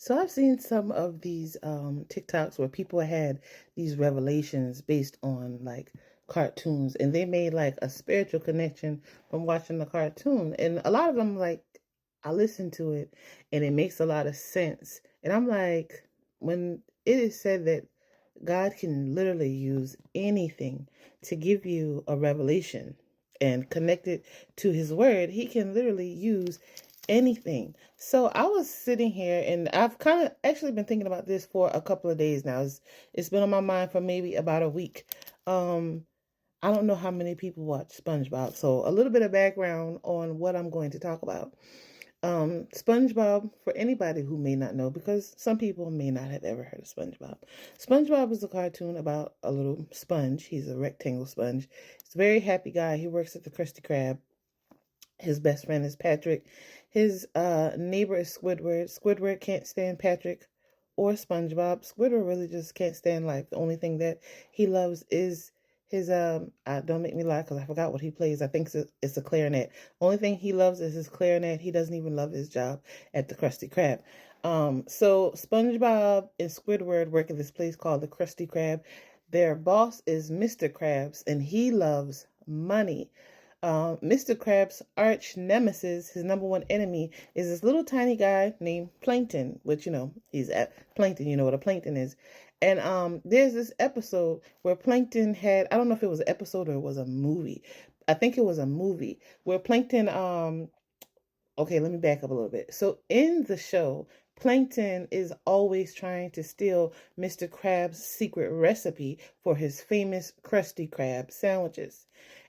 So I've seen some of these TikToks where people had these revelations based on like cartoons, and they made like a spiritual connection from watching the cartoon. And a lot of them, like, I listen to it and it makes a lot of sense. And I'm like, when it is said that God can literally use anything to give you a revelation and connect it to his word, he can literally use anything. So I was sitting here and I've kind of actually been thinking about this for a couple of days now. It's been on my mind for maybe about a week. Um, I don't know how many people watch SpongeBob, so a little bit of background on what I'm going to talk about. SpongeBob, for anybody who may not know, because some people may not have ever heard of SpongeBob. SpongeBob is a cartoon about a little sponge. He's a rectangle sponge. He's a very happy guy. He works at the Krusty Krab. His best friend is Patrick. His neighbor is Squidward. Squidward can't stand Patrick or SpongeBob. Squidward really just can't stand life. The only thing that he loves is his don't make me laugh because I forgot what he plays. I think it's a clarinet. Only thing he loves is his clarinet. He doesn't even love his job at the Krusty Krab. So SpongeBob and Squidward work at this place called the Krusty Krab. Their boss is Mr. Krabs, and he loves money. Mr. Krabs' arch nemesis, his number one enemy, is this little tiny guy named Plankton, which, he's at Plankton. You know what a plankton is. And there's this episode where Plankton had, I don't know if it was an episode or it was a movie. I think it was a movie where Plankton, okay, let me back up a little bit. So in the show, Plankton is always trying to steal Mr. Krabs' secret recipe for his famous Krusty Krab sandwiches.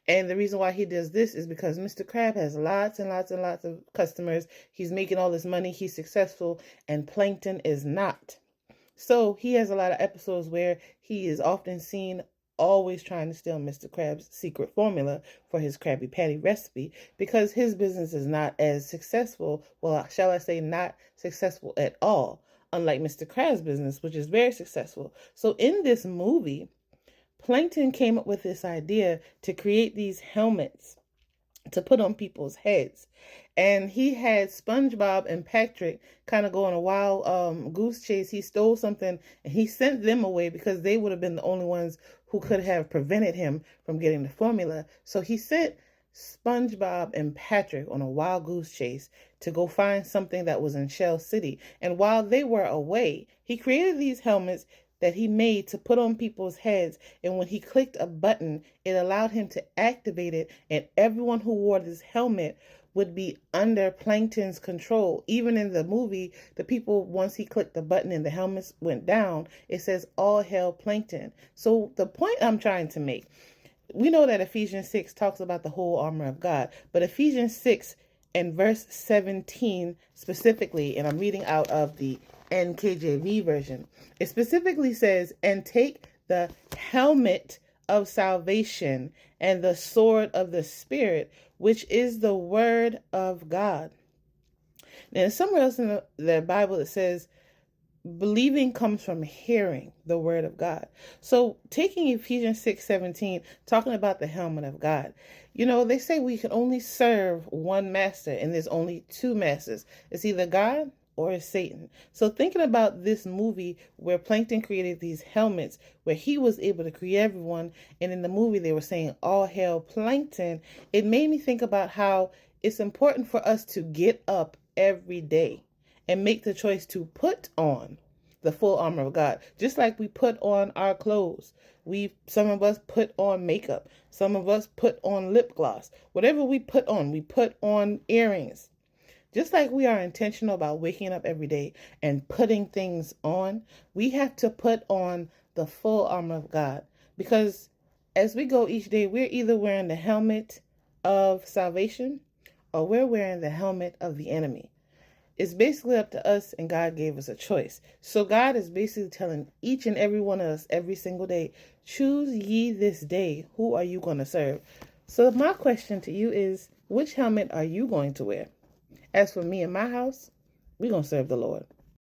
And the reason why he does this is because Mr. Krab has lots and lots and lots of customers. He's making all this money. He's successful, and Plankton is not. So he has a lot of episodes where he is often seen always trying to steal Mr. Krabs' secret formula for his Krabby Patty recipe because his business is not as successful. Well, shall I say not successful at all, unlike Mr. Krabs' business, which is very successful. So in this movie, Plankton came up with this idea to create these helmets to put on people's heads. And he had SpongeBob and Patrick kind of go on a wild goose chase. He stole something and he sent them away because they would have been the only ones who could have prevented him from getting the formula. So he sent SpongeBob and Patrick on a wild goose chase to go find something that was in Shell City. And while they were away, he created these helmets that he made to put on people's heads. And when he clicked a button, it allowed him to activate it. And everyone who wore this helmet would be under Plankton's control. Even in the movie, the people, once he clicked the button and the helmets went down, it says, "All hail Plankton." So the point I'm trying to make, we know that Ephesians 6 talks about the whole armor of God. But Ephesians 6 and verse 17 specifically, and I'm reading out of the NKJV version, it specifically says, "And take the helmet of salvation and the sword of the Spirit, which is the word of God." Now, somewhere else in the Bible it says, believing comes from hearing the word of God. So taking Ephesians 6:17, talking about the helmet of God, they say we can only serve one master, and there's only two masters. It's either God or it's Satan. So thinking about this movie where Plankton created these helmets, where he was able to create everyone, and in the movie they were saying, "All hail Plankton," it made me think about how it's important for us to get up every day and make the choice to put on the full armor of God. Just like we put on our clothes. Some of us put on makeup. Some of us put on lip gloss. Whatever we put on earrings. Just like we are intentional about waking up every day and putting things on, we have to put on the full armor of God. Because as we go each day, we're either wearing the helmet of salvation or we're wearing the helmet of the enemy. It's basically up to us, and God gave us a choice. So God is basically telling each and every one of us every single day, choose ye this day, who are you going to serve? So my question to you is, which helmet are you going to wear? As for me and my house, we're going to serve the Lord.